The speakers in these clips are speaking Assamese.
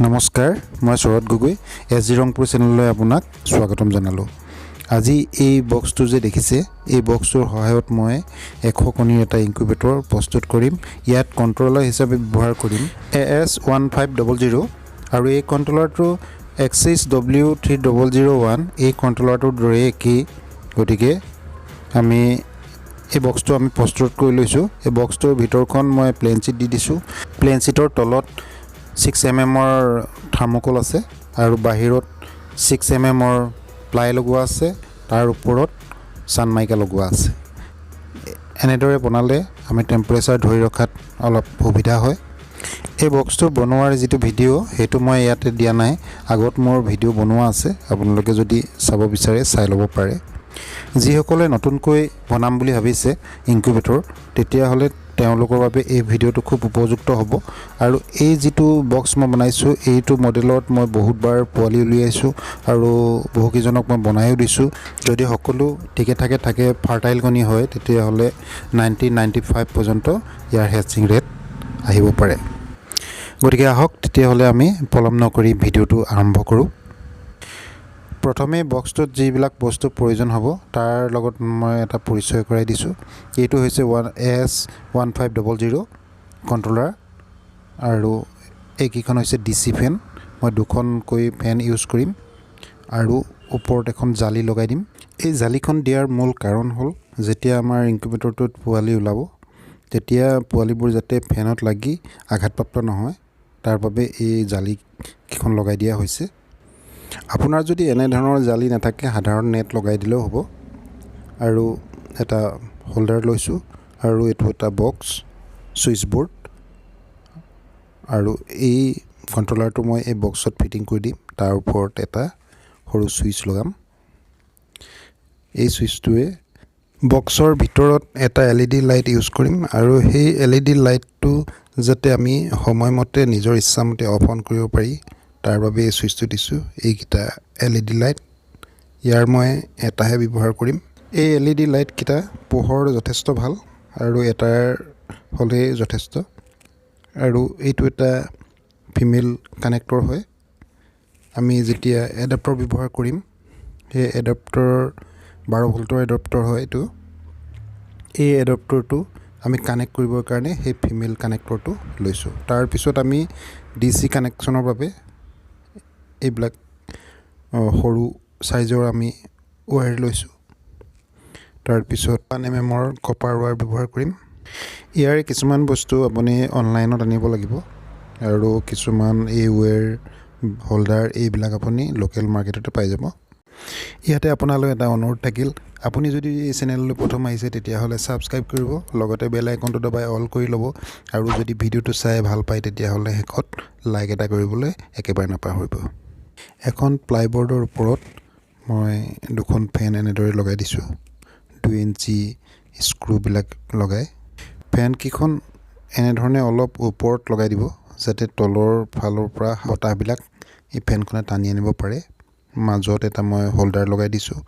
নমস্কাৰ, মই শৰৎ গগৈ এছজি ৰংপুৰ চেনেললৈ আপোনাক স্বাগতম জনালোঁ। আজি এই বক্সটো যে দেখিছে, এই বক্সটোৰ সহায়ত মই 100 কণীৰ এটা ইনকিউবেটৰ প্ৰস্তুত কৰিম। ইয়াত কণ্ট্ৰলাৰ হিচাপে ব্যৱহাৰ কৰিম AS1500 আৰু এই কণ্ট্ৰলাৰটো Axis W3001 এই কণ্ট্ৰলাৰটোৰ দৰে একেই। গতিকে আমি এই বক্সটো প্ৰস্তুত কৰি লৈছোঁ। এই বক্সটোৰ ভিতৰখন মই প্লেন শ্বীট দি দিছোঁ। প্লেন শ্বীটৰ তলত 6 mm থাৰ্মোকল আছে আৰু বাহিৰত 6 mm প্লাই লগোৱা আছে, তাৰ ওপৰত sunmica লগোৱা আছে। এনেদৰে বনালে আমি টেম্পাৰেচাৰ ধৰি ৰখাত অলপ সুবিধা হয়। এই বক্সটো বনোৱাৰ যিটো ভিডিঅ' সেইটো মই ইয়াতে দিয়া নাই, আগত মোৰ ভিডিঅ' বনোৱা আছে, আপোনালোকে যদি চাব বিচাৰে চাই ল'ব পাৰে। যিসকলে নতুনকৈ বনাম বুলি ভাবিছে ইনকিউবেটৰ, তেতিয়াহ'লে তেওঁলোকৰ বাবে এই ভিডিঅ'টো খুব উপযুক্ত হ'ব। আৰু এই যিটো বক্স মই বনাইছোঁ, এইটো মডেলত মই বহুতবাৰ পোৱালি উলিয়াইছোঁ আৰু বহুকেইজনক মই বনায়ো দিছোঁ। যদি সকলো ঠিকে থাকে ফাৰ্টাইল কণী হয়, তেতিয়াহ'লে 90-95 পৰ্যন্ত ইয়াৰ হেচিং ৰেট আহিব পাৰে। গতিকে আহক তেতিয়াহ'লে আমি পলম নকৰি ভিডিঅ'টো আৰম্ভ কৰোঁ। প্ৰথমে বক্সটোত যিবিলাক বস্তু প্ৰয়োজন হ'ব তাৰ লগত মই এটা পৰিচয় কৰাই দিছোঁ। এইটো হৈছে AS1500 কণ্ট্ৰলাৰ আৰু এইকেইখন হৈছে DC ফেন। মই দুখনকৈ ফেন ইউজ কৰিম আৰু ওপৰত এখন জালি লগাই দিম। এই জালিখন দিয়াৰ মূল কাৰণ হ'ল, যেতিয়া আমাৰ ইনকিউবেটৰটোত পোৱালি ওলাব, তেতিয়া পোৱালিবোৰ যাতে ফেনত লাগি আঘাতপ্ৰাপ্ত নহয়, তাৰ বাবে এই জালিকেইখন লগাই দিয়া হৈছে। আপোনাৰ যদি এনেধৰণৰ জালি নাথাকে, সাধাৰণ নেট লগাই দিলেও হ'ব। আৰু এটা হোল্ডাৰ লৈছোঁ আৰু এইটো এটা বক্স, ছুইচ বৰ্ড, আৰু এই কণ্ট্ৰলাৰটো মই এই বক্সত ফিটিং কৰি দিম। তাৰ ওপৰত এটা সৰু ছুইচ লগাম। এই ছুইচটোৱে বক্সৰ ভিতৰত এটা LED লাইট ইউজ কৰিম আৰু সেই LED লাইটটো যাতে আমি সময়মতে নিজৰ ইচ্ছামতে অফ অন কৰিব পাৰি, তাৰ বাবে এই ছুইচটো দিছোঁ। এইকেইটা LED লাইট, ইয়াৰ মই এটাহে ব্যৱহাৰ কৰিম। এই LED লাইটকেইটা পোহৰ যথেষ্ট ভাল আৰু এটাৰ হ'লেই যথেষ্ট। আৰু এইটো এটা ফিমেল কানেক্টৰ হয়। আমি যেতিয়া এডাপ্টৰ ব্যৱহাৰ কৰিম, সেই এডাপ্টৰ 12 ভোল্টৰ এডাপ্টৰ হয় এইটো। এই এডাপ্টৰটো আমি কানেক্ট কৰিবৰ কাৰণে সেই ফিমেল কানেক্টৰটো লৈছোঁ। তাৰপিছত আমি DC কানেকশ্যনৰ বাবে এইবিলাক সৰু চাইজৰ আমি ৱায়াৰ লৈছোঁ। তাৰপিছত 1 mm কপাৰ ৱায়াৰ ব্যৱহাৰ কৰিম। ইয়াৰে কিছুমান বস্তু আপুনি অনলাইনত আনিব লাগিব আৰু কিছুমান এই ৱায়াৰ হোল্ডাৰ এইবিলাক আপুনি লোকেল মাৰ্কেটতে পাই যাব। ইয়াতে আপোনালৈ এটা অনুৰোধ থাকিল, আপুনি যদি এই চেনেললৈ প্ৰথম আহিছে তেতিয়াহ'লে ছাবস্ক্ৰাইব কৰিব, লগতে বেল আইকনটো দবাই অল কৰি ল'ব, আৰু যদি ভিডিঅ'টো চাই ভাল পায় তেতিয়াহ'লে শেষত লাইক এটা কৰিবলৈ একেবাৰে নাপাহৰিব। এখন প্লাইবৰ্ডৰ ওপৰত মই দুখন ফেন এনেদৰে লগাই দিছোঁ, 2 ইঞ্চি স্ক্ৰুবিলাক লগাই। ফেনকেইখন এনেধৰণে অলপ ওপৰত লগাই দিব, যাতে তলৰ ফালৰ পৰা বতাহবিলাক এই ফেনখনে টানি আনিব পাৰে। মাজত এটা মই হোল্ডাৰ লগাই দিছোঁ।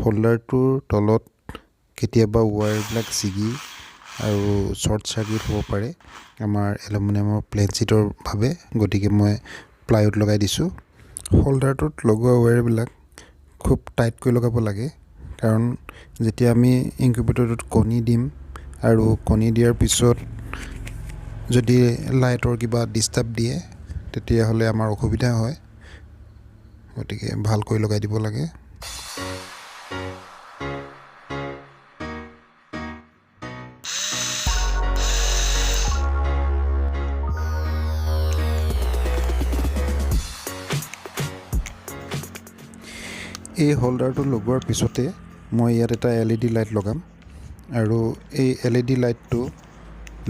হোল্ডাৰটোৰ তলত কেতিয়াবা ৱায়াৰবিলাক ছিগি আৰু শ্বৰ্ট চাৰ্কিট হ'ব পাৰে আমাৰ এলুমিনিয়ামৰ প্লেন শ্বীটৰ বাবে, গতিকে মই প্লাইউড লগাই দিছোঁ। হোল্ডাৰটোত লগোৱা ৱায়াৰবিলাক খুব টাইটকৈ লগাব লাগে, কাৰণ যেতিয়া আমি ইনকিউবেটৰটোত কণী দিম আৰু কণী দিয়াৰ পিছত যদি লাইটৰ কিবা ডিষ্টাৰ্ব দিয়ে তেতিয়াহ'লে আমাৰ অসুবিধা হয়। গতিকে ভালকৈ লগাই দিব লাগে। এই হোল্ডাৰটো লগোৱাৰ পিছতে মই ইয়াত এটা LED লাইট লগাম, আৰু এই LED লাইটটো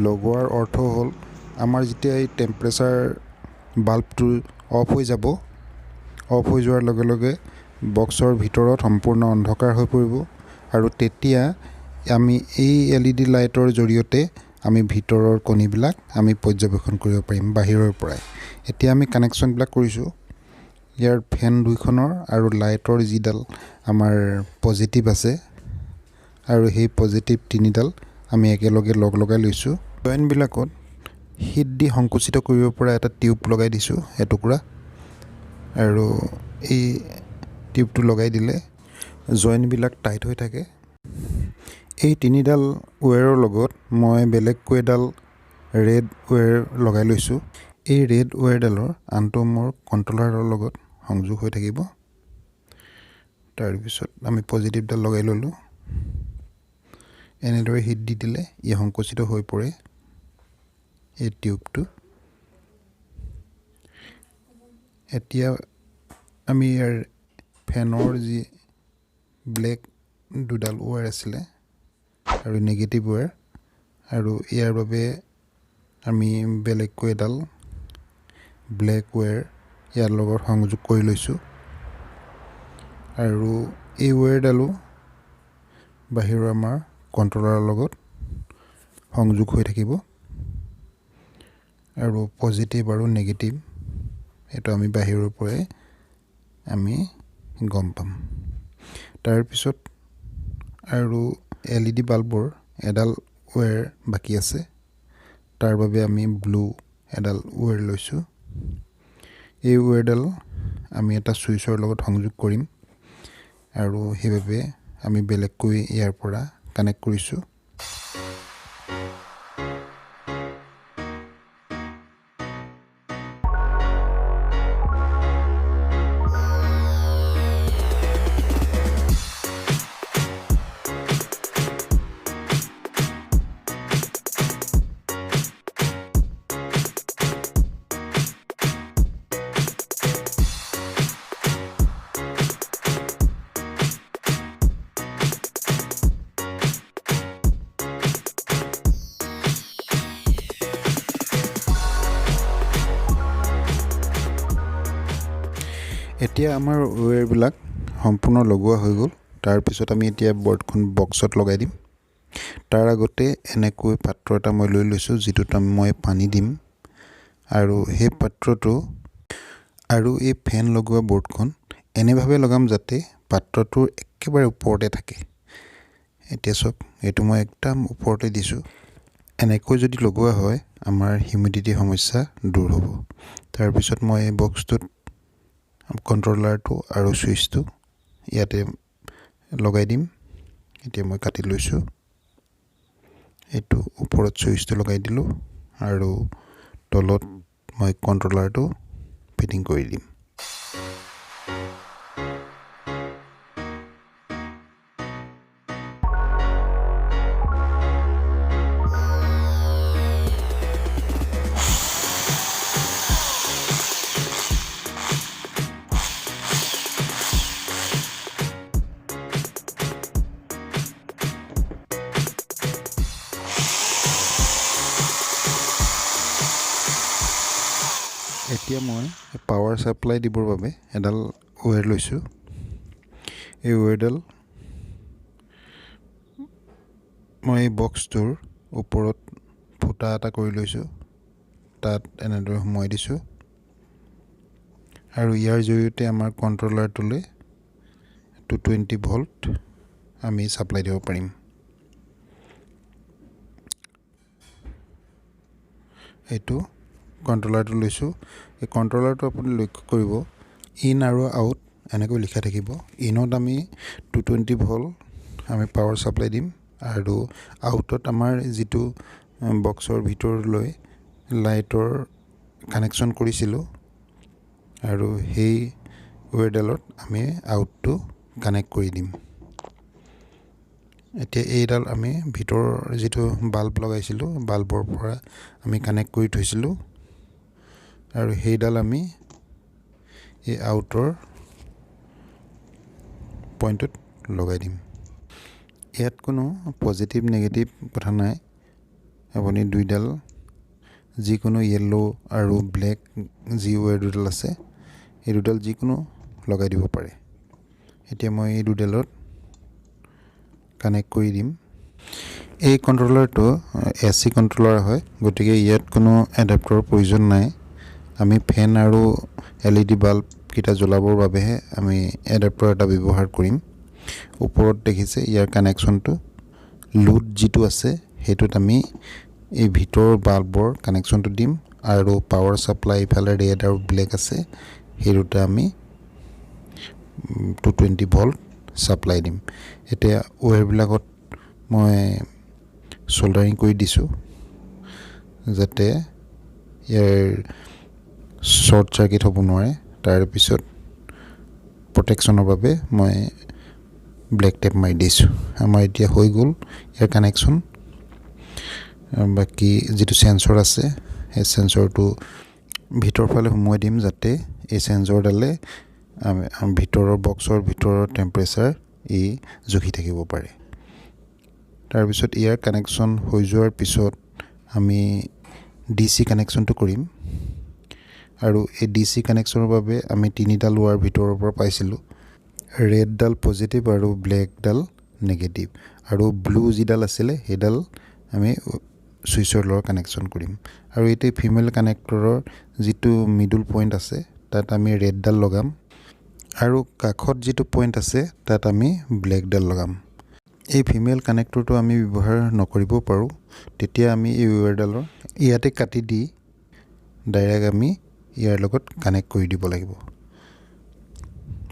লগোৱাৰ অৰ্থ হ'ল আমাৰ যেতিয়া এই টেম্পাৰেচাৰ বাল্বটো অফ হৈ যাব, অফ হৈ যোৱাৰ লগে লগে বক্সৰ ভিতৰত সম্পূৰ্ণ অন্ধকাৰ হৈ পৰিব আৰু তেতিয়া আমি এই LED লাইটৰ জৰিয়তে আমি ভিতৰৰ কণীবিলাক আমি পৰ্যবেক্ষণ কৰিব পাৰিম বাহিৰৰ পৰাই। এতিয়া আমি কানেকশ্যনবিলাক কৰিছোঁ। ইয়াৰ ফেন দুইখনৰ আৰু লাইটৰ যিডাল আমাৰ পজিটিভ আছে আৰু সেই পজিটিভ তিনিডাল আমি একেলগে লগাই লৈছোঁ। জইণ্টবিলাকত হিট দি সংকুচিত কৰিব পৰা এটা টিউব লগাই দিছোঁ এটুকুৰা, আৰু এই টিউবটো লগাই দিলে জইণ্টবিলাক টাইট হৈ থাকে। এই তিনিডাল ৱেৰৰ লগত মই বেলেগকৈ এডাল ৰেড ৱেৰ লগাই লৈছোঁ। এই ৰেড ৱেৰডালৰ আনটো মোৰ কণ্ট্ৰলাৰৰ লগত সংযোগ হৈ থাকিব। তাৰপিছত আমি পজিটিভডাল লগাই ল'লোঁ। এনেদৰে হিট দি দিলে ই সংকুচিত হৈ পৰে এই টিউবটো। এতিয়া আমি ইয়াৰ ফেনৰ যি ব্লেক দুডাল ৱায়াৰ আছিলে আৰু নেগেটিভ ৱায়াৰ, আৰু ইয়াৰ বাবে আমি বেলেগকৈ এডাল ব্লেক ৱায়াৰ ইয়াৰ লগত সংযোগ কৰি লৈছোঁ। আৰু এই ৱায়াৰডালো বাহিৰৰ আমাৰ কণ্ট্ৰলাৰৰ লগত সংযোগ হৈ থাকিব। আৰু পজিটিভ আৰু নেগেটিভ এইটো আমি বাহিৰৰ পৰাই আমি গম পাম। তাৰপিছত আৰু LED বাল্বৰ এডাল ৱায়াৰ বাকী আছে, তাৰ বাবে আমি ব্লু এডাল ৱায়াৰ লৈছোঁ। এই ৱায়াৰডাল আমি এটা ছুইচৰ লগত সংযোগ কৰিম আৰু সেইবাবে আমি বেলেগকৈ ইয়াৰ পৰা কানেক্ট কৰিছোঁ। এতিয়া আমাৰ ৱেৰবিলাক সম্পূৰ্ণ লগোৱা হৈ গ'ল। তাৰপিছত আমি এতিয়া বৰ্ডখন বক্সত লগাই দিম। তাৰ আগতে এনেকৈ পাত্ৰ এটা মই লৈ লৈছোঁ, যিটোত মই পানী দিম, আৰু সেই পাত্ৰটো আৰু এই ফেন লগোৱা বৰ্ডখন এনেভাৱে লগাম যাতে পাত্ৰটোৰ একেবাৰে ওপৰতে থাকে। এতিয়া চাওক, এইটো মই একদম ওপৰতে দিছোঁ। এনেকৈ যদি লগোৱা হয় আমাৰ হিউমিডিটিৰ সমস্যা দূৰ হ'ব। তাৰপিছত মই এই বক্সটোত কণ্ট্ৰলাৰটো আৰু ছুইচটো ইয়াতে লগাই দিম। এতিয়া মই কাটি লৈছোঁ। এইটো ওপৰত ছুইচটো লগাই দিলোঁ আৰু তলত মই কণ্ট্ৰলাৰটো ফিটিং কৰি দিম। এতিয়া মই পাৱাৰ ছাপ্লাই দিবৰ বাবে এডাল ৱায়াৰ লৈছোঁ। এই ৱায়াৰডাল মই এই বক্সটোৰ ওপৰত ফুটা এটা কৰি লৈছোঁ, তাত এনেদৰে সোমোৱাই দিছোঁ, আৰু ইয়াৰ জৰিয়তে আমাৰ কণ্ট্ৰলাৰটোলৈ 220 ভল্ট আমি ছাপ্লাই দিব পাৰিম। এইটো কণ্ট্ৰলাৰটো লৈছোঁ। এই কণ্ট্ৰলাৰটো আপুনি লক্ষ্য কৰিব, ইন আৰু আউট এনেকৈ লিখা থাকিব। ইনত আমি 220 ভল্ট আমি পাৱাৰ ছাপ্লাই দিম, আৰু আউটত আমাৰ যিটো বক্সৰ ভিতৰলৈ লাইটৰ কানেকশ্যন কৰিছিলোঁ, আৰু সেই ৱায়াৰডালত আমি আউটটো কানেক্ট কৰি দিম। এতিয়া এইডাল আমি ভিতৰৰ যিটো বাল্ব লগাইছিলোঁ, বাল্বৰ পৰা আমি কানেক্ট কৰি থৈছিলোঁ, আৰু সেইডাল আমি এই আউটৰ পইণ্টত লগাই দিম। ইয়াত কোনো পজিটিভ নেগেটিভ কথা নাই। আপুনি দুইডাল যিকোনো য়েল্লো আৰু ব্লেক যি ৱায়াৰ দুডাল আছে এই দুডাল যিকোনো লগাই দিব পাৰে। এতিয়া মই এই দুডালত কানেক্ট কৰি দিম। এই কণ্ট্ৰলাৰটো AC কণ্ট্ৰলাৰ হয়, গতিকে ইয়াত কোনো এডাপ্টাৰৰ প্ৰয়োজন নাই। আমি ফেন আৰু LED বাল্বকেইটা জ্বলাবৰ বাবেহে আমি এডাপ্টাৰ এটা ব্যৱহাৰ কৰিম। ওপৰত দেখিছে ইয়াৰ কানেকশ্যনটো, লোড যিটো আছে সেইটোত আমি এই ভিতৰৰ বাল্বৰ কানেকশ্যনটো দিম আৰু পাৱাৰ ছাপ্লাই ইফালে ৰেড আৰু ব্লেক আছে সেই দুটা আমি 220 ভল্ট ছাপ্লাই দিম। এতিয়া ৱায়াৰবিলাকত মই সোল্ডাৰিং কৰি দিছোঁ যাতে ইয়াৰ শ্বৰ্ট চাৰ্কিট হ'ব নোৱাৰে। তাৰপিছত প্ৰটেকশ্যনৰ বাবে মই ব্লেক টেপ মাৰি দিছোঁ। আমাৰ এতিয়া হৈ গ'ল ইয়াৰ কানেকশ্যন। বাকী যিটো সেন্সৰ আছে সেই সেন্সৰটো ভিতৰ ফালে সোমোৱাই দিম যাতে এই সেন্সৰডালে ভিতৰৰ বক্সৰ ভিতৰৰ টেম্পাৰেচাৰ ই জুখি থাকিব পাৰে। তাৰপিছত ইয়াৰ কানেকশ্যন হৈ যোৱাৰ পিছত আমি DC কানেকশ্যনটো কৰিম আৰু এই DC কানেকশ্যনৰ বাবে আমি 3ডাল ৱায়াৰ ভিতৰৰ পৰা পাইছিলোঁ, ৰেডডাল পজিটিভ আৰু ব্লেকডাল নেগেটিভ, আৰু ব্লু যিডাল আছিলে সেইডাল আমি ছুইচৰ লগত কানেকশ্যন কৰিম। আৰু এইটো ফিমেল কানেক্টৰৰ যিটো মিডল পইণ্ট আছে তাত আমি ৰেডডাল লগাম আৰু কাষত যিটো পইণ্ট আছে তাত আমি ব্লেকডাল লগাম। এই ফিমেল কানেক্টৰটো আমি ব্যৱহাৰ নকৰিব পাৰোঁ, তেতিয়া আমি এই ৱায়াৰডালৰ ইয়াতে কাটি দি ডাইৰেক্ট আমি ইয়াৰ লগত কানেক্ট কৰি দিব লাগিব।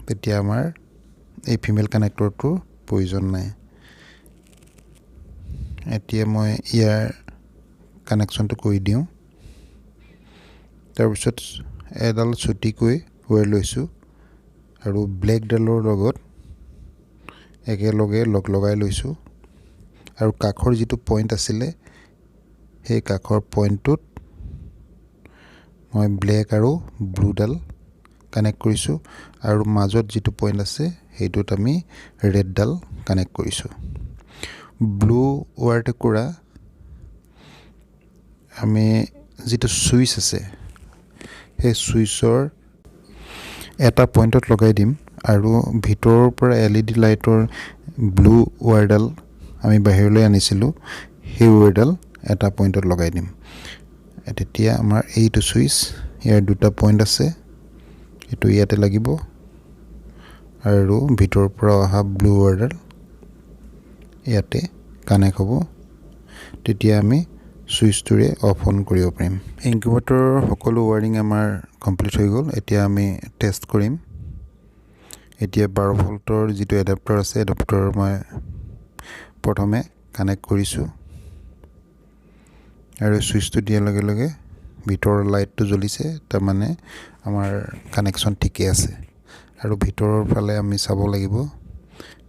তেতিয়া আমাৰ এই ফিমেল কানেক্টৰটোৰ প্ৰয়োজন নাই। এতিয়া মই ইয়াৰ কানেকশ্যনটো কৰি দিওঁ। তাৰপিছত এডাল চুটিকৈ ৱায়াৰ লৈছোঁ আৰু ব্লেকডালৰ লগত একেলগে লগাই লৈছোঁ আৰু কাষৰ যিটো পইণ্ট আছিলে সেই কাষৰ পইণ্টটোত মই ব্লেক আৰু ব্লুডাল কানেক্ট কৰিছোঁ আৰু মাজত যিটো পইণ্ট আছে সেইটোত আমি ৰেডডাল কানেক্ট কৰিছোঁ। ব্লু ৱায়াৰ টুকুৰা আমি যিটো ছুইচ আছে সেই ছুইচৰ এটা পইণ্টত লগাই দিম আৰু ভিতৰৰ পৰা LED লাইটৰ ব্লু ৱায়াৰডাল আমি বাহিৰলৈ আনিছিলোঁ সেই ৱায়াৰডাল এটা পইণ্টত লগাই দিম। তেতিয়া আমাৰ এইটো ছুইচ, ইয়াৰ দুটা পইণ্ট আছে, এইটো ইয়াতে লাগিব আৰু ভিতৰৰ পৰা অহা ব্লু ৱায়াৰডাল ইয়াতে কানেক্ট হ'ব। তেতিয়া আমি ছুইচটোৰে অফ অন কৰিব পাৰিম। ইনকিউবেটৰৰ সকলো ৱায়াৰিং আমাৰ কমপ্লিট হৈ গ'ল। এতিয়া আমি টেষ্ট কৰিম। এতিয়া 12 ভল্টৰ যিটো এডাপ্টাৰ আছে এডাপ্টাৰ মই প্ৰথমে কানেক্ট কৰিছোঁ আৰু ছুইচটো দিয়াৰ লগে লগে ভিতৰৰ লাইটটো জ্বলিছে, তাৰমানে আমাৰ কানেকশ্যন ঠিকে আছে। আৰু ভিতৰৰ ফালে আমি চাব লাগিব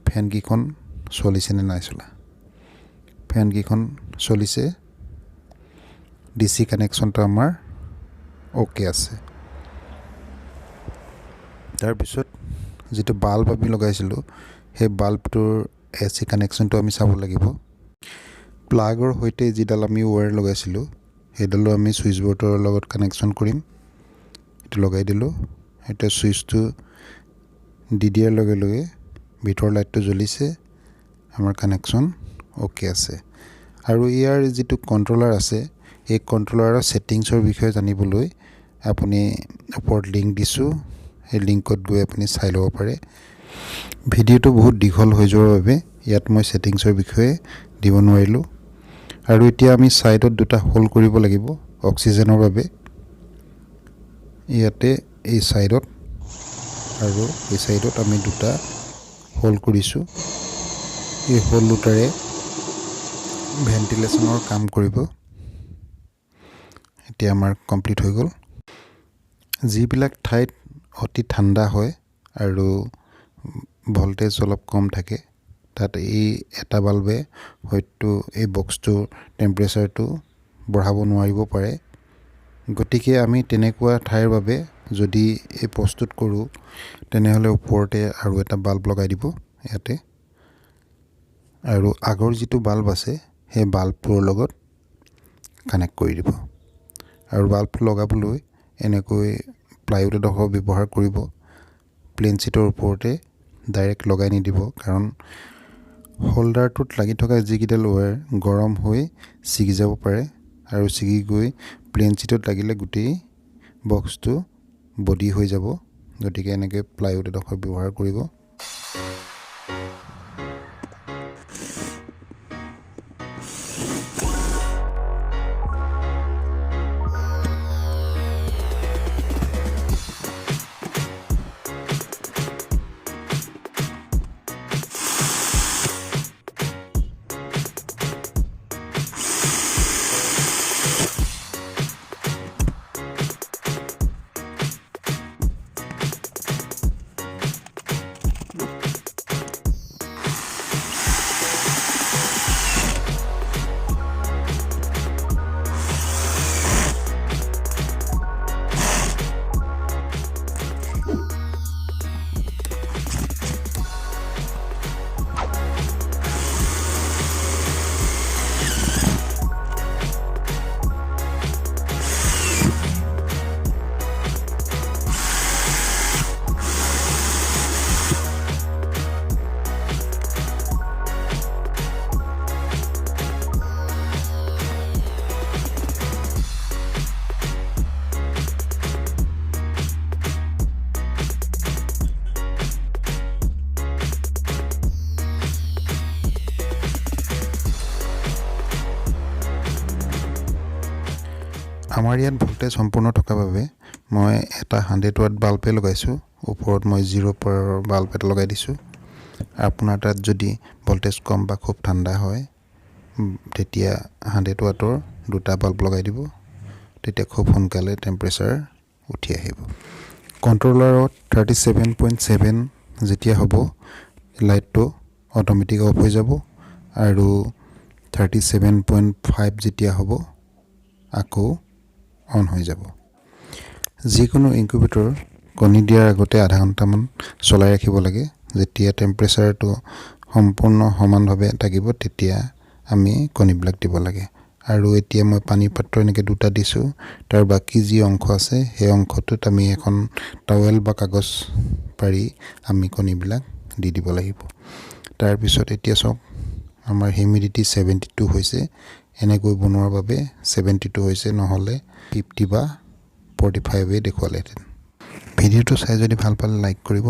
ফেনকেইখন চলিছেনে নাই চলা। ফেনকেইখন চলিছে, DC কানেকশ্যনটো আমাৰ অ'কে আছে। তাৰপিছত যিটো বাল্ব আমি লগাইছিলোঁ সেই বাল্বটোৰ AC কানেকশ্যনটো আমি চাব লাগিব। প্লাগৰ সৈতে যিডাল আমি ৱায়াৰ লগাইছিলোঁ সেইডালো আমি ছুইচ বৰ্ডৰ লগত কানেকশ্যন কৰিম। এইটো লগাই দিলোঁ। এতিয়া ছুইচটো দি দিয়াৰ লগে লগে ভিতৰৰ লাইটটো জ্বলিছে, আমাৰ কানেকশ্যন অ'কে আছে। আৰু ইয়াৰ যিটো কণ্ট্ৰলাৰ আছে এই কণ্ট্ৰলাৰৰ ছেটিংছৰ বিষয়ে জানিবলৈ আপুনি ওপৰত লিংক দিছোঁ, সেই লিংকত গৈ আপুনি চাই ল'ব পাৰে। ভিডিঅ'টো বহুত দীঘল হৈ যোৱাৰ বাবে ইয়াত মই ছেটিংছৰ বিষয়ে দিব নোৱাৰিলোঁ। আৰু এতিয়া আমি ছাইডত দুটা হোল কৰিব লাগিব অক্সিজেনৰ বাবে। ইয়াতে এই ছাইডত আৰু এই ছাইডত আমি দুটা হোল কৰিছোঁ। এই হোল দুটাৰে ভেণ্টিলেশ্যনৰ কাম কৰিব। এতিয়া আমাৰ কমপ্লিট হৈ গ'ল। যিবিলাক ঠাইত অতি ঠাণ্ডা হয় আৰু ভল্টেজ অলপ কম থাকে তাত এই এটা বাল্বে হয়তো এই বক্সটোৰ টেম্পাৰেচাৰটো বঢ়াব নোৱাৰিব পাৰে। গতিকে আমি তেনেকুৱা ঠাইৰ বাবে যদি এই প্ৰস্তুত কৰোঁ তেনেহ'লে ওপৰতে আৰু এটা বাল্ব লগাই দিব ইয়াতে, আৰু আগৰ যিটো বাল্ব আছে সেই বাল্বটোৰ লগত কানেক্ট কৰি দিব। আৰু বাল্ব লগাবলৈ এনেকৈ প্লাইউড এডোখৰ ব্যৱহাৰ কৰিব। প্লেন শ্বীটৰ ওপৰতে ডাইৰেক্ট লগাই নিদিব, কাৰণ হোল্ডাৰটোত লাগি থকা যিকেইডাল ৱায়াৰ গৰম হৈ ছিগি যাব পাৰে আৰু ছিগি গৈ প্লেন শ্বীটত লাগিলে গোটেই বক্সটো বডি হৈ যাব। গতিকে এনেকৈ প্লাইউড এডোখৰ ব্যৱহাৰ কৰিব। আমাৰ ইয়াত ভোল্টেজ সম্পূৰ্ণ থকাৰ বাবে মই এটা 100 ৱাট বাল্বে লগাইছোঁ। ওপৰত মই 0 পাৱাৰৰ বাল্ব এটা লগাই দিছোঁ। আপোনাৰ তাত যদি ভোল্টেজ কম বা খুব ঠাণ্ডা হয় তেতিয়া 100 ৱাটৰ দুটা বাল্ব লগাই দিব। তেতিয়া খুব সোনকালে টেম্পাৰেচাৰ উঠি আহিব। কণ্ট্ৰলাৰত 37.7 যেতিয়া হ'ব লাইটটো অট'মেটিক অফ হৈ যাব আৰু 37.5 যেতিয়া হ'ব আকৌ অন হৈ যাব। যিকোনো ইনকিউবেটৰ কণী দিয়াৰ আগতে আধা ঘণ্টামান চলাই ৰাখিব লাগে। যেতিয়া টেম্পাৰেচাৰটো সম্পূৰ্ণ সমানভাৱে থাকিব তেতিয়া আমি কণীবিলাক দিব লাগে। আৰু এতিয়া মই পানীৰ পাত্ৰ এনেকৈ দুটা দিছোঁ। তাৰ বাকী যি অংশ আছে সেই অংশটোত আমি এখন টাৱেল বা কাগজ পাৰি আমি কণীবিলাক দি দিব লাগিব। তাৰপিছত এতিয়া চাওক আমাৰ হিউমিডিটি 72 হৈছে। এনেকৈ বনোৱাৰ বাবে 72 হৈছে, নহ'লে 50 বা 45 দেখুৱালেহেঁতেন। ভিডিঅ'টো চাই যদি ভাল পালে লাইক কৰিব।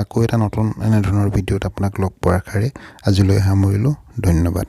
আকৌ এটা নতুন এনেধৰণৰ ভিডিঅ'ত আপোনাক লগ পোৱাৰ আশাৰে আজিলৈ সামৰিলোঁ। ধন্যবাদ।